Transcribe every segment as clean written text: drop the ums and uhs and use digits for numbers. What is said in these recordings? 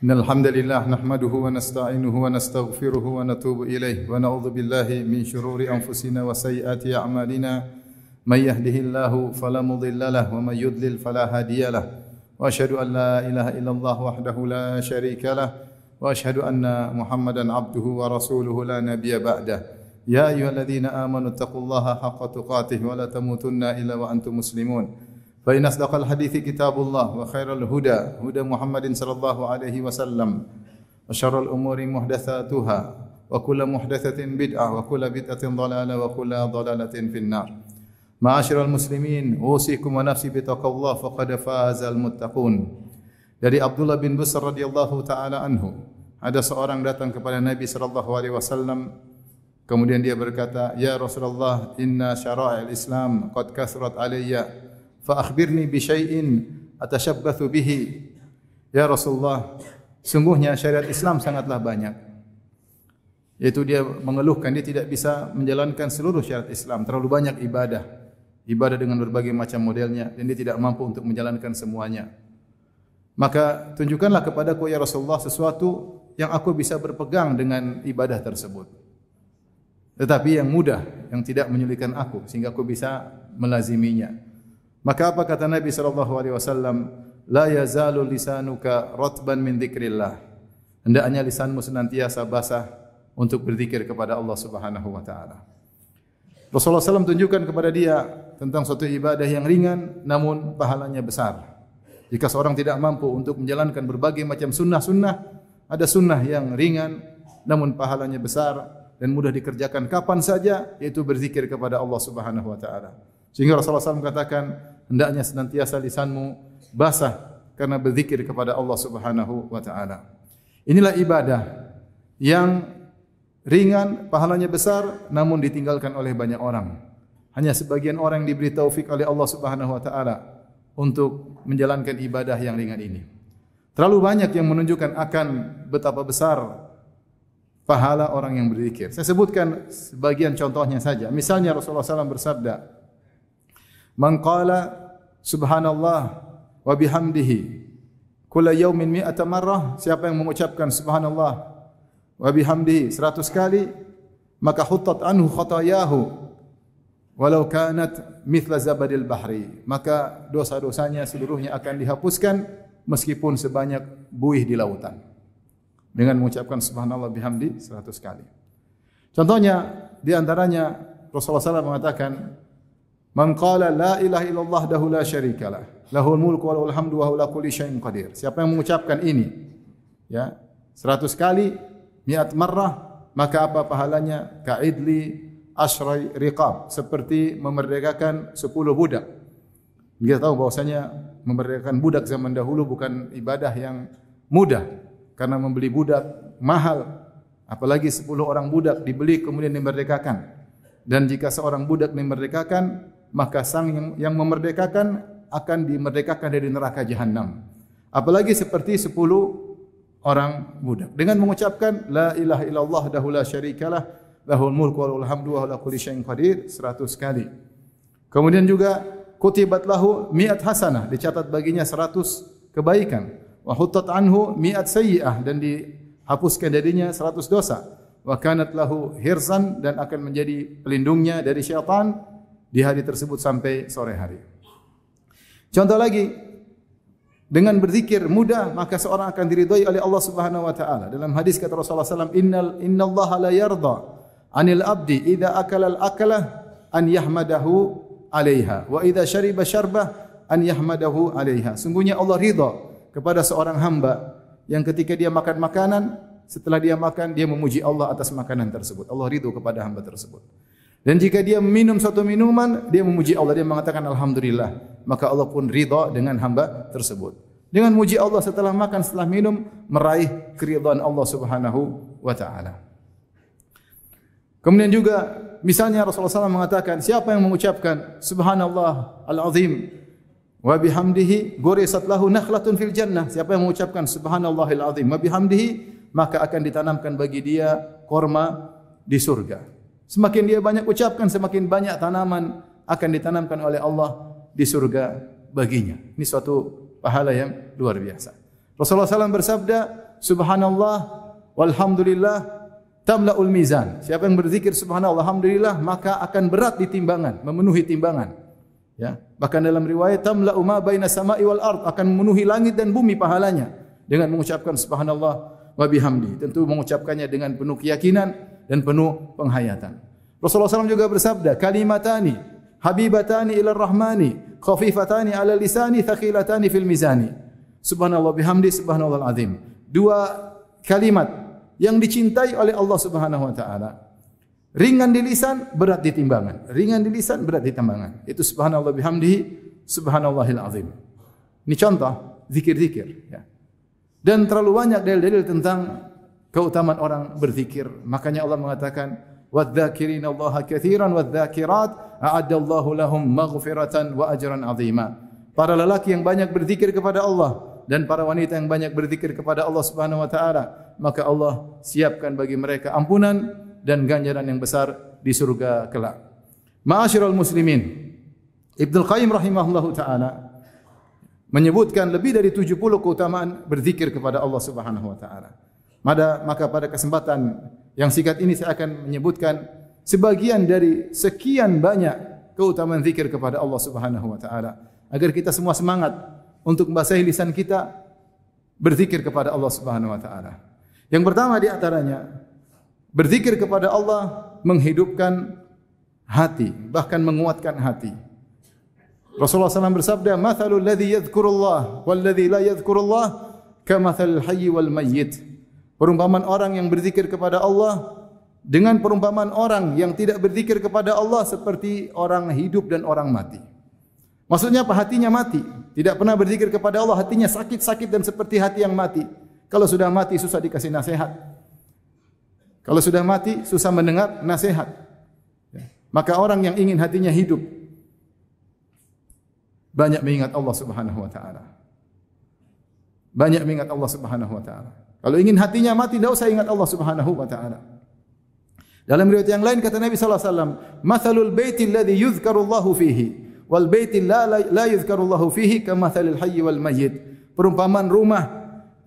Innal hamdalillah nahmaduhu wa nasta'inuhu wa nastaghfiruhu wa natubu ilayh wa na'udzu billahi min shururi anfusina wa sayyiati a'malina may yahdihillahu fala mudilla lahu wa may yudlil fala hadiyalah wa asyhadu an la ilaha illallah wahdahu la syarika lah wa asyhadu anna Muhammadan abduhu wa rasuluhu la nabiyya ba'dah. Ya ayyuhalladzina amanu taqullaha haqqa tuqatih wa la tamutunna illa wa antum muslimun. Fa inna asdaqal hadithi kitabullah wa khairal huda huda Muhammadin sallallahu alaihi wasallam wa syarrul umuri muhdatsatuha wa kullu muhdatsatin bid'ah wa kullu bid'atin dhalalah wa kullu dhalalatin finnar. Ma'asyiral muslimin, usikum wa nafsi bitaqwallah faqad fazal muttaqun. Dari Abdullah bin Busr radhiyallahu taala anhu, ada seorang datang kepada Nabi sallallahu alaihi wasallam, kemudian dia berkata, "Ya Rasulullah, inna syara'il Islam qad kasrat alayya fa akhbirni bi syai'in atashabbathu bihi." Ya Rasulullah, sungguhnya syariat Islam sangatlah banyak. Yaitu dia mengeluhkan dia tidak bisa menjalankan seluruh syariat Islam, terlalu banyak ibadah dengan berbagai macam modelnya dan dia tidak mampu untuk menjalankan semuanya. Maka tunjukkanlah kepadaku ya Rasulullah sesuatu yang aku bisa berpegang dengan ibadah tersebut, tetapi yang mudah, yang tidak menyulitkan aku sehingga aku bisa melaziminya. Maka apa kata Nabi sallallahu alaihi wasallam? La yazalu lisanuka ratban min dzikrillah. Hendaknya lisanmu senantiasa basah untuk berzikir kepada Allah Subhanahu wa taala. Rasulullah SAW tunjukkan kepada dia tentang suatu ibadah yang ringan namun pahalanya besar. Jika seorang tidak mampu untuk menjalankan berbagai macam sunnah-sunnah, ada sunnah yang ringan namun pahalanya besar dan mudah dikerjakan kapan saja, yaitu berzikir kepada Allah Subhanahu wa taala. Sehingga Rasulullah SAW katakan, hendaknya senantiasa lisanmu basah karena berzikir kepada Allah Subhanahu wa taala. Inilah ibadah yang ringan, pahalanya besar, namun ditinggalkan oleh banyak orang. Hanya sebagian orang yang diberi taufik oleh Allah Subhanahu wa taala untuk menjalankan ibadah yang ringan ini. Terlalu banyak yang menunjukkan akan betapa besar pahala orang yang berzikir. Saya sebutkan sebagian contohnya saja. Misalnya Rasulullah SAW bersabda, "Man qala subhanallah wa bihamdihi kulla yawmin mi'ata marrah." Siapa yang mengucapkan subhanallah wa bihamdihi 100 kali, maka huttat anhu khatayahu walau kanat mithla zabadil bahri. Maka dosa-dosanya seluruhnya akan dihapuskan meskipun sebanyak buih di lautan. Dengan mengucapkan subhanallah bihamdi 100 kali. Contohnya di antaranya Rasulullah SAW mengatakan, "Man qala la ilaha illallah dahu la syarikalah, lahul mulku wa lahul hamdu wa huwa ala kulli syai'in qadir." Siapa yang mengucapkan ini ya 100 kali, mi'at marrah, maka apa pahalanya? Ka'idli asyrai riqab, seperti memerdekakan 10 budak. Kita tahu bahwasanya memerdekakan budak zaman dahulu bukan ibadah yang mudah, karena membeli budak mahal, apalagi 10 orang budak dibeli kemudian dimerdekakan. Dan jika seorang budak dimerdekakan, maka sang yang memerdekakan akan dimerdekakan dari neraka jahanam. Apalagi seperti 10 orang budak. Dengan mengucapkan la ilaha illallah dahu la syarikalah, lahul mulku wa lahul hamdu wa huwa ala kulli syai'in qadir 100 kali. Kemudian juga kutibat lahu mi'at hasanah, dicatat baginya 100 kebaikan. Wa huttat anhu mi'at sayyi'ah, dan dihapuskan darinya 100 dosa. Wa kanat lahu hirzan, dan akan menjadi pelindungnya dari syaitan di hari tersebut sampai sore hari. Contoh lagi, dengan berzikir mudah maka seorang akan diridhai oleh Allah Subhanahu wa taala. Dalam hadis kata Rasulullah SAW, innallaha la yarda 'anil abdi idza akala al-akalah an yahmadahu 'alaiha wa idza syariba syarbah an yahmadahu 'alaiha. Sungguhnya Allah ridha kepada seorang hamba yang ketika dia makan makanan, setelah dia makan dia memuji Allah atas makanan tersebut. Allah ridha kepada hamba tersebut. Dan jika dia minum suatu minuman, dia memuji Allah, dia mengatakan alhamdulillah, maka Allah pun ridha dengan hamba tersebut. Dengan muji Allah setelah makan, setelah minum, meraih keridhaan Allah Subhanahu wa taala. Kemudian juga misalnya Rasulullah SAW mengatakan, siapa yang mengucapkan subhanallah al-azim wa bihamdihi gurisat lahu nakhlatun fil jannah. Siapa yang mengucapkan subhanallahil azim wa bihamdihi, maka akan ditanamkan bagi dia korma di surga. Semakin dia banyak ucapkan, semakin banyak tanaman akan ditanamkan oleh Allah di surga baginya. Ini suatu pahala yang luar biasa. Rasulullah SAW bersabda, Subhanallah walhamdulillah tamla'ul mizan. Siapa yang berzikir subhanallah alhamdulillah maka akan berat di timbangan, memenuhi timbangan. Ya, bahkan dalam riwayat tamla'u ma baina sama'i wal ard, akan memenuhi langit dan bumi pahalanya dengan mengucapkan subhanallah wa bihamdi. Tentu mengucapkannya dengan penuh keyakinan dan penuh penghayatan. Rasulullah SAW juga bersabda, kalimatani habibatani ila rahmani khafifatani ala lisani thaqilatani fil mizani. Subhanallah bihamdi subhanallahal azim. Dua kalimat yang dicintai oleh Allah Subhanahu wa taala. Ringan di lisan, berat di timbangan. Ringan di lisan, berat di timbangan. Itu subhanallah bihamdihi, subhanallahil azim. Ini contoh zikir-zikir. Ya. Dan terlalu banyak dalil-dalil tentang keutamaan orang berzikir. Makanya Allah mengatakan, وَالذَّاكِرِينَ اللَّهَ كَثِيرًا وَالذَّاكِرَاتِ أَعَدَّ اللَّهُ لَهُمْ مَغْفِرَةً وَأَجْرًا عَظِيمًا. Para lelaki yang banyak berzikir kepada Allah dan para wanita yang banyak berzikir kepada Allah Subhanahu wa taala, maka Allah siapkan bagi mereka ampunan dan ganjaran yang besar di surga kelak. Ma'asyiral muslimin, Ibnu Qayyim rahimahullahu taala menyebutkan lebih dari 70 keutamaan berzikir kepada Allah Subhanahu wa taala. Maka pada kesempatan yang singkat ini saya akan menyebutkan sebagian dari sekian banyak keutamaan zikir kepada Allah Subhanahu wa taala agar kita semua semangat untuk membasahi lisan kita berzikir kepada Allah Subhanahu wa taala. Yang pertama di antaranya, berzikir kepada Allah menghidupkan hati, bahkan menguatkan hati. Rasulullah SAW bersabda, "Mathalul ladzi yadhkurullah wal ladzi la yadhkurullah kamathalil hayy wal mayyit." Perumpamaan orang yang berzikir kepada Allah dengan perumpamaan orang yang tidak berzikir kepada Allah seperti orang hidup dan orang mati. Maksudnya apa? Hatinya mati, tidak pernah berzikir kepada Allah, hatinya sakit-sakit dan seperti hati yang mati. Kalau sudah mati susah dikasih nasihat. Kalau sudah mati susah mendengar nasihat. Maka orang yang ingin hatinya hidup banyak mengingat Allah Subhanahu wa taala. Banyak mengingat Allah Subhanahu wa taala. Kalau ingin hatinya mati, tidak usah ingat Allah Subhanahu wa taala. Dalam riwayat yang lain kata Nabi sallallahu alaihi wasallam, "Mathalul baiti alladhi yuzkarullahu fihi wal baiti la yuzkarullahu fihi kamathalil hayy wal mayyit." Perumpamaan rumah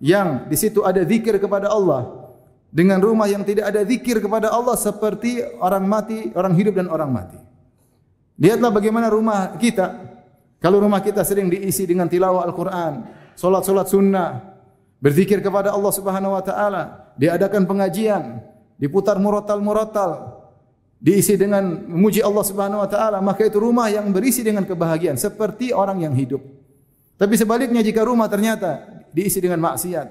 yang di situ ada zikir kepada Allah dengan rumah yang tidak ada zikir kepada Allah seperti orang mati, orang hidup dan orang mati. Lihatlah bagaimana rumah kita. Kalau rumah kita sering diisi dengan tilawah Al-Qur'an, salat-salat sunnah, berzikir kepada Allah Subhanahu wa taala, diadakan pengajian, diputar murattal-murattal, diisi dengan memuji Allah Subhanahu wa taala, maka itu rumah yang berisi dengan kebahagiaan seperti orang yang hidup. Tapi sebaliknya jika rumah ternyata diisi dengan maksiat,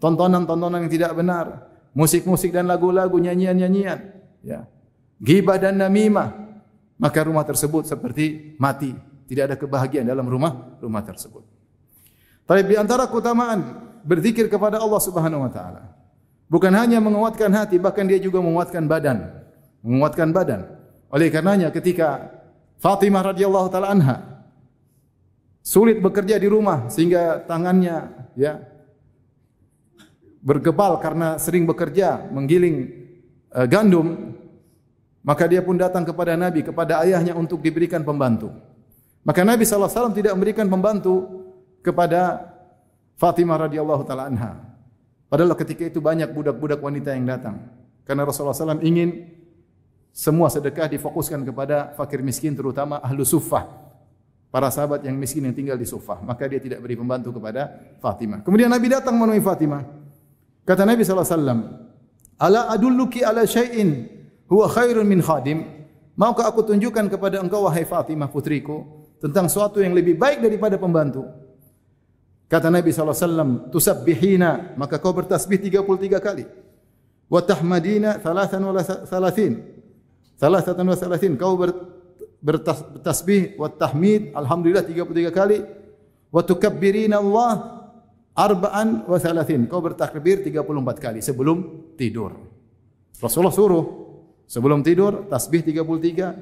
tontonan-tontonan yang tidak benar, musik-musik dan lagu-lagu, nyanyian-nyanyian, ya, ghibah dan namimah, maka rumah tersebut seperti mati, tidak ada kebahagiaan dalam rumah tersebut. Tapi di antara keutamaan berzikir kepada Allah Subhanahu wa taala, bukan hanya menguatkan hati, bahkan dia juga menguatkan badan. Menguatkan badan. Oleh karenanya ketika Fatimah radhiyallahu taala anha sulit bekerja di rumah sehingga tangannya ya bergebal karena sering bekerja menggiling gandum, maka dia pun datang kepada Nabi, kepada ayahnya untuk diberikan pembantu. Maka Nabi sallallahu alaihi wasallam tidak memberikan pembantu kepada Fatimah radhiyallahu taala anha. Padahal ketika itu banyak budak-budak wanita yang datang. Karena Rasulullah SAW ingin semua sedekah difokuskan kepada fakir miskin, terutama ahlu suffah, para sahabat yang miskin yang tinggal di suffah. Maka dia tidak beri pembantu kepada Fatimah. Kemudian Nabi datang menemui Fatimah. Kata Nabi SAW, "Ala adulluki ala syai'in huwa khairun min khadim?" Maukah aku tunjukkan kepada engkau wahai Fatimah putriku tentang sesuatu yang lebih baik daripada pembantu? Kata Nabi SAW, "Tusabbihina," maka kau bertasbih 33 kali. "Wa tahmadina 33. Kau bertasbih wa tahmid alhamdulillah 33 kali. "Wa tukabbirina Allah 34. Kau bertakbir 34 kali sebelum tidur. Rasulullah suruh sebelum tidur tasbih 33,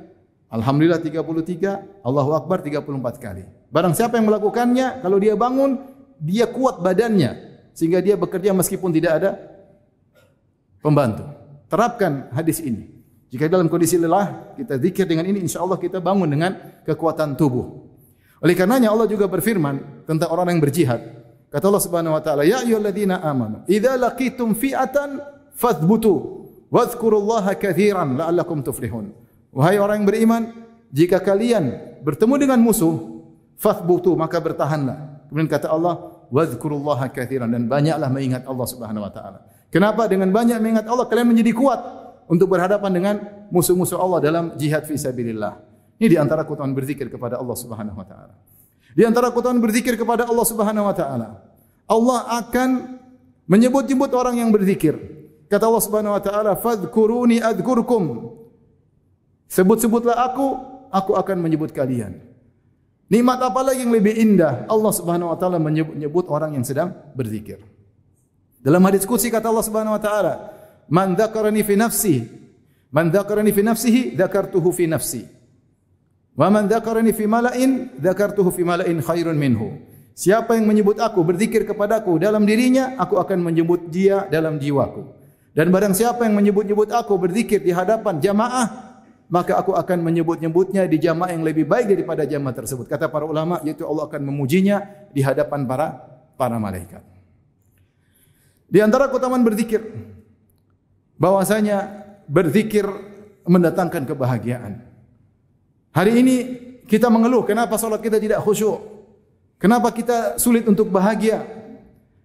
alhamdulillah 33, Allahu Akbar 34 kali. Barang siapa yang melakukannya, kalau dia bangun, dia kuat badannya sehingga dia bekerja meskipun tidak ada pembantu. Terapkan hadis ini. Jika dalam kondisi lelah, kita zikir dengan ini, insyaAllah kita bangun dengan kekuatan tubuh. Oleh karenanya Allah juga berfirman tentang orang yang berjihad. Kata Allah Subhanahu wa taala, "Ya ayyuhalladzina amanu, idza laqitum fi'atan fathbutu wadhkurullaha katsiran la'allakum tuflihun." Wahai orang yang beriman, jika kalian bertemu dengan musuh, fathbutu, maka bertahanlah. Kemudian kata Allah, wadhkurullaha katsiran, dan banyaklah mengingat Allah Subhanahu wa taala. Kenapa? Dengan banyak mengingat Allah kalian menjadi kuat untuk berhadapan dengan musuh-musuh Allah dalam jihad fi sabilillah. Ini di antara keutamaan berzikir kepada Allah Subhanahu wa taala. Di antara keutamaan berzikir kepada Allah Subhanahu wa taala, Allah akan menyebut-nyebut orang yang berzikir. Kata Allah Subhanahu wa taala, "Fadhkuruni adzkurkum." Sebut-sebutlah aku akan menyebut kalian. Nikmat apa lagi yang lebih indah? Allah Subhanahu wa taala menyebut orang yang sedang berzikir. Dalam hadis qudsi kata Allah Subhanahu wa taala, "Man dzakarani fi nafsihi, dzakartuhu fi nafsi. Wa man dzakarani fi mala'in, dzakartuhu fi mala'in khairun minhu." Siapa yang menyebut aku, berzikir kepadaku dalam dirinya, aku akan menyebut dia dalam jiwaku. Dan barang siapa yang menyebut-nyebut aku, berzikir di hadapan jamaah, maka aku akan menyebut-nyebutnya di jamaah yang lebih baik daripada jamaah tersebut. Kata para ulama, yaitu Allah akan memujinya di hadapan para malaikat. Di antara keutamaan berzikir, bahwasanya berzikir mendatangkan kebahagiaan. Hari ini kita mengeluh kenapa salat kita tidak khusyuk. Kenapa kita sulit untuk bahagia?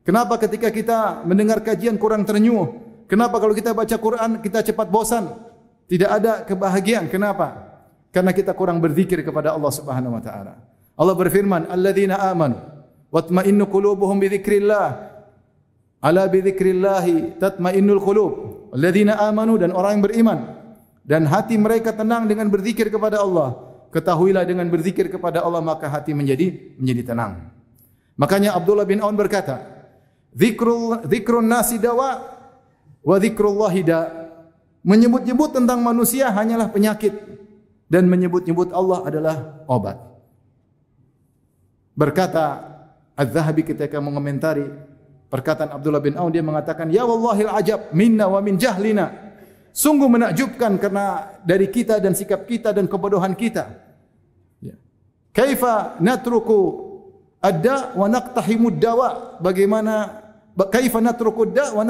Kenapa ketika kita mendengar kajian kurang ternyuh? Kenapa kalau kita baca Quran kita cepat bosan? Tidak ada kebahagiaan. Kenapa? Karena kita kurang berzikir kepada Allah Subhanahu wa taala. Allah berfirman, "Alladzina amanu watma'innu qulubuhum bi dzikrillah." Ala bi dzikrillah tatma'innul qulub. Alladzina amanu, dan orang yang beriman dan hati mereka tenang dengan berzikir kepada Allah. Ketahuilah dengan berzikir kepada Allah maka hati menjadi tenang. Makanya Abdullah bin Aun berkata, "Dzikrun nasi dawa wa dzikrullahi da." Menyebut-nyebut tentang manusia hanyalah penyakit dan menyebut-nyebut Allah adalah obat. Berkata Az-Zahabi ketika mengomentari perkataan Abdullah bin Aun, dia mengatakan, "Ya wallahil ajab minna wa min jahlina." Sungguh menakjubkan karena dari kita dan sikap kita dan kebodohan kita. Ya. Kaifa natruku ad-da wa naqtahimud dawa? Bagaimana kaifa natruku ad-da wa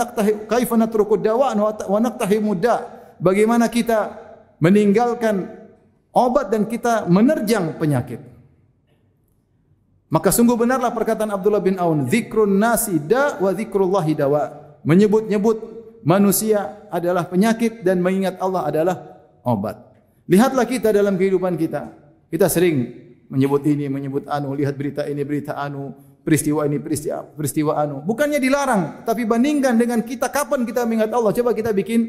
naqtahimud da? Bagaimana kita meninggalkan obat dan kita menerjang penyakit? Maka sungguh benarlah perkataan Abdullah bin Aun, "Dzikrun nasi da wa dzikrullahi dawa." Menyebut-nyebut manusia adalah penyakit dan mengingat Allah adalah obat. Lihatlah kita dalam kehidupan kita. Kita sering menyebut ini, menyebut anu, lihat berita ini, berita anu, peristiwa ini, peristiwa anu. Bukannya dilarang, tapi bandingkan dengan kita kapan kita mengingat Allah. Coba kita bikin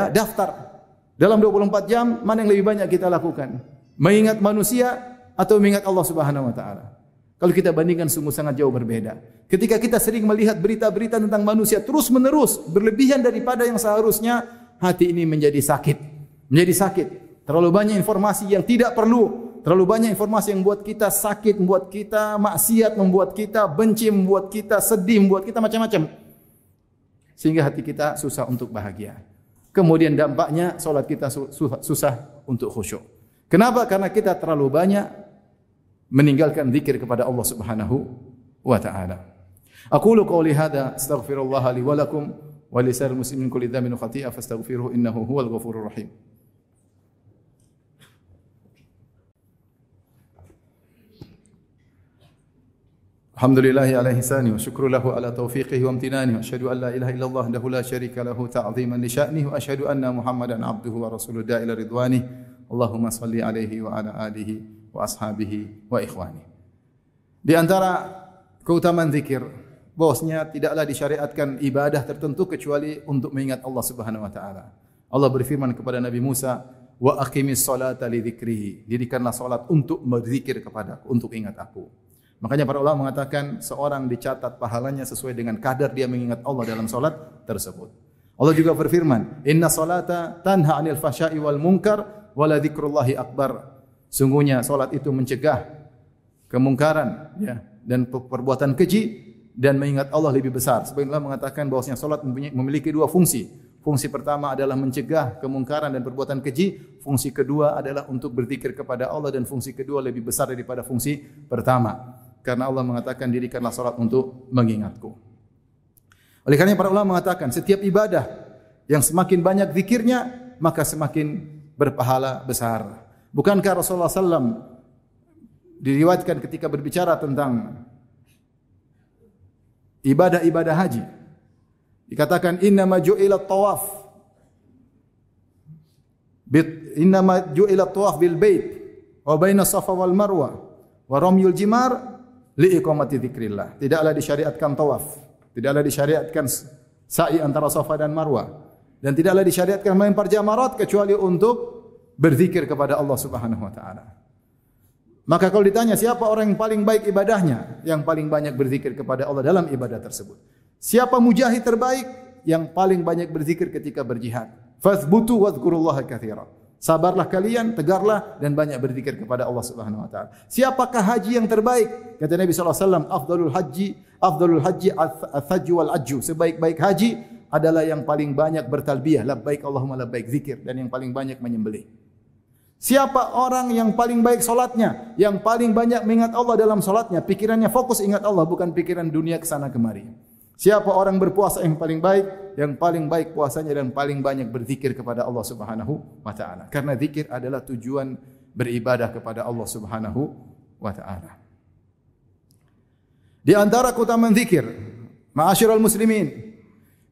daftar. Dalam 24 jam mana yang lebih banyak kita lakukan? Mengingat manusia atau mengingat Allah Subhanahu wa taala? Kalau kita bandingkan sungguh sangat jauh berbeda. Ketika kita sering melihat berita-berita tentang manusia terus-menerus berlebihan daripada yang seharusnya, hati ini menjadi sakit. Terlalu banyak informasi yang tidak perlu, terlalu banyak informasi yang membuat kita sakit, membuat kita maksiat, membuat kita benci, membuat kita sedih, membuat kita macam-macam. Sehingga hati kita susah untuk bahagia. Kemudian dampaknya salat kita susah untuk khusyuk. Kenapa? Karena kita terlalu banyak meninggalkan zikir kepada Allah Subhanahu wa taala. Aqulu qawli hadza astaghfirullah li wa lakum wa li sa'iril muslimin kulli dhanbin wa khati'ah fastaghfiruhu innahu huwal ghafurur rahim. Alhamdulillahi ala ihsani wa syukru lahu ala taufiqihi wa amtinani wa asyhadu an la ilaha illallah wahdahu la syarika lahu ta'ziman li sya'nihi wa asyhadu anna Muhammadan abduhu wa rasuluhu da'ila ridwanihi. Allahumma salli alaihi wa ala alihi wa ashabihi wa ikhwani. Di antara keutamaan zikir, bahwasanya tidaklah disyariatkan ibadah tertentu kecuali untuk mengingat Allah Subhanahu wa taala. Allah berfirman kepada Nabi Musa, "Wa aqimis salata li dzikrihi." Dirikanlah salat untuk berzikir kepadaku, untuk ingat aku. Makanya para ulama mengatakan seorang dicatat pahalanya sesuai dengan kadar dia mengingat Allah dalam salat tersebut. Allah juga berfirman, "Inna salata tanha 'anil fahsya'i wal munkar wa la dzikrullahi akbar." Sungguhnya salat itu mencegah kemungkaran dan perbuatan keji dan mengingat Allah lebih besar. Sebagian ulama mengatakan bahwasanya salat memiliki dua fungsi. Fungsi pertama adalah mencegah kemungkaran dan perbuatan keji. Fungsi kedua adalah untuk berzikir kepada Allah dan fungsi kedua lebih besar daripada fungsi pertama. Karena Allah mengatakan dirikanlah salat untuk mengingatku. Oleh karena para ulama mengatakan setiap ibadah yang semakin banyak zikirnya maka semakin berpahala besar. Bukankah Rasulullah SAW diriwayatkan ketika berbicara tentang ibadah-ibadah haji, dikatakan innama ju'ila tawaf bil bait wa baina safa wal marwa wa ramyul jimar li iqamati dzikrillah. Tidaklah disyariatkan tawaf, tidaklah disyariatkan sa'i antara safa dan marwa, dan tidaklah disyariatkan melempar jamarat kecuali untuk berzikir kepada Allah Subhanahu wa taala. Maka kalau ditanya siapa orang yang paling baik ibadahnya, yang paling banyak berzikir kepada Allah dalam ibadah tersebut. Siapa mujahid terbaik? Yang paling banyak berzikir ketika berjihad. Fathbutu wadhkurullaha katsira. Sabarlah kalian, tegarlah dan banyak berzikir kepada Allah Subhanahu wa taala. Siapakah haji yang terbaik? Kata Nabi sallallahu alaihi wasallam, afdalul haji al-thajju wal ajju. Sebaik-baik haji adalah yang paling banyak bertalbiyah, labbaik Allahumma labbaik, zikir, dan yang paling banyak menyembelih. Siapa orang yang paling baik solatnya, yang paling banyak mengingat Allah dalam solatnya, pikirannya fokus ingat Allah, bukan pikiran dunia kesana kemari. Siapa orang berpuasa yang paling baik puasanya dan paling banyak berzikir kepada Allah Subhanahu wa taala. Karena zikir adalah tujuan beribadah kepada Allah Subhanahu wa taala. Di antara keutamaan zikir, ma'asyiral muslimin,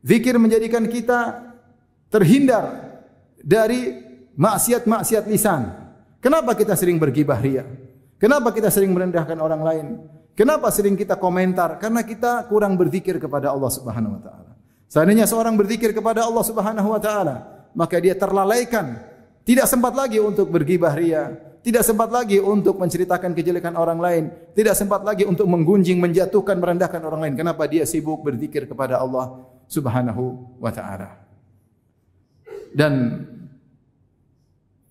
zikir menjadikan kita terhindar dari maksiat-maksiat lisan. Kenapa kita sering bergibah ria? Kenapa kita sering merendahkan orang lain? Kenapa sering kita komentar? Karena kita kurang berzikir kepada Allah Subhanahu wa taala. Seandainya seorang berzikir kepada Allah Subhanahu wa taala, maka dia terlalaikan, tidak sempat lagi untuk bergibah ria, tidak sempat lagi untuk menceritakan kejelekan orang lain, tidak sempat lagi untuk menggunjing, menjatuhkan, merendahkan orang lain. Kenapa? Dia sibuk berzikir kepada Allah Subhanahu wa taala. Dan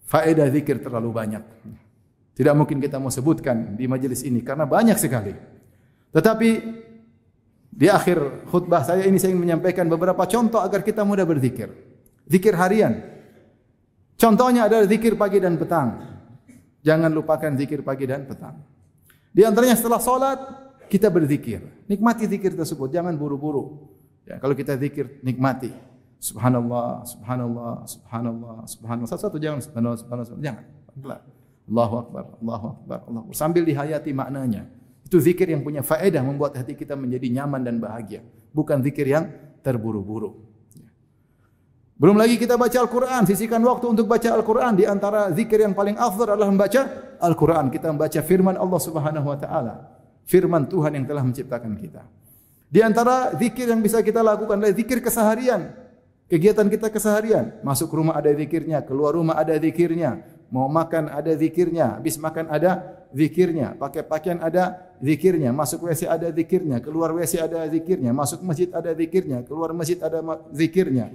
faedah zikir terlalu banyak. Tidak mungkin kita mau sebutkan di majelis ini karena banyak sekali. Tetapi di akhir khutbah saya ini saya ingin menyampaikan beberapa contoh agar kita mudah berzikir. Zikir harian. Contohnya adalah zikir pagi dan petang. Jangan lupakan zikir pagi dan petang. Di antaranya setelah salat kita berzikir. Nikmati zikir tersebut, jangan buru-buru. Ya, kalau kita zikir nikmati. Subhanallah, subhanallah, subhanallah, subhanallah. Satu-satu jangan subhanallah, subhanallah, jangan. Allahu akbar, Allahu akbar, Allahu akbar. Sambil dihayati maknanya. Itu zikir yang punya faedah membuat hati kita menjadi nyaman dan bahagia. Bukan zikir yang terburu-buru. Belum lagi kita baca Al-Quran. Sisihkan waktu untuk baca Al-Quran. Di antara zikir yang paling afdal adalah membaca Al-Quran. Kita membaca firman Allah Subhanahu wa taala. Firman Tuhan yang telah menciptakan kita. Di antara zikir yang bisa kita lakukan adalah zikir keseharian. Kegiatan kita keseharian. Masuk rumah ada zikirnya, keluar rumah ada zikirnya. Mau makan ada zikirnya, habis makan ada zikirnya, pakai pakaian ada zikirnya, masuk WC ada zikirnya, keluar WC ada zikirnya, masuk masjid ada zikirnya, keluar masjid ada zikirnya.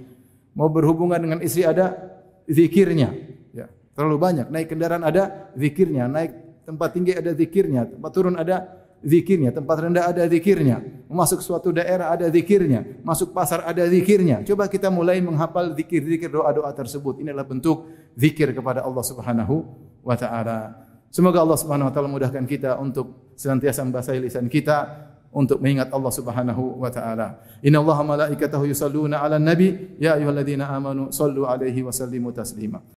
Mau berhubungan dengan istri ada zikirnya. Ya, terlalu banyak. Naik kendaraan ada zikirnya, naik tempat tinggi ada zikirnya, tempat turun ada zikirnya, tempat rendah ada zikirnya, masuk suatu daerah ada zikirnya, masuk pasar ada zikirnya. Coba kita mulai menghafal zikir-zikir, doa-doa tersebut. Ini adalah bentuk zikir kepada Allah Subhanahu wa taala. Semoga Allah Subhanahu wa taala mudahkan kita untuk senantiasa membasahi lisan kita untuk mengingat Allah Subhanahu wa taala. Innallaha malaikatahu yusholluna 'alan nabi ya ayyuhalladzina amanu shallu 'alaihi wa sallimu taslima.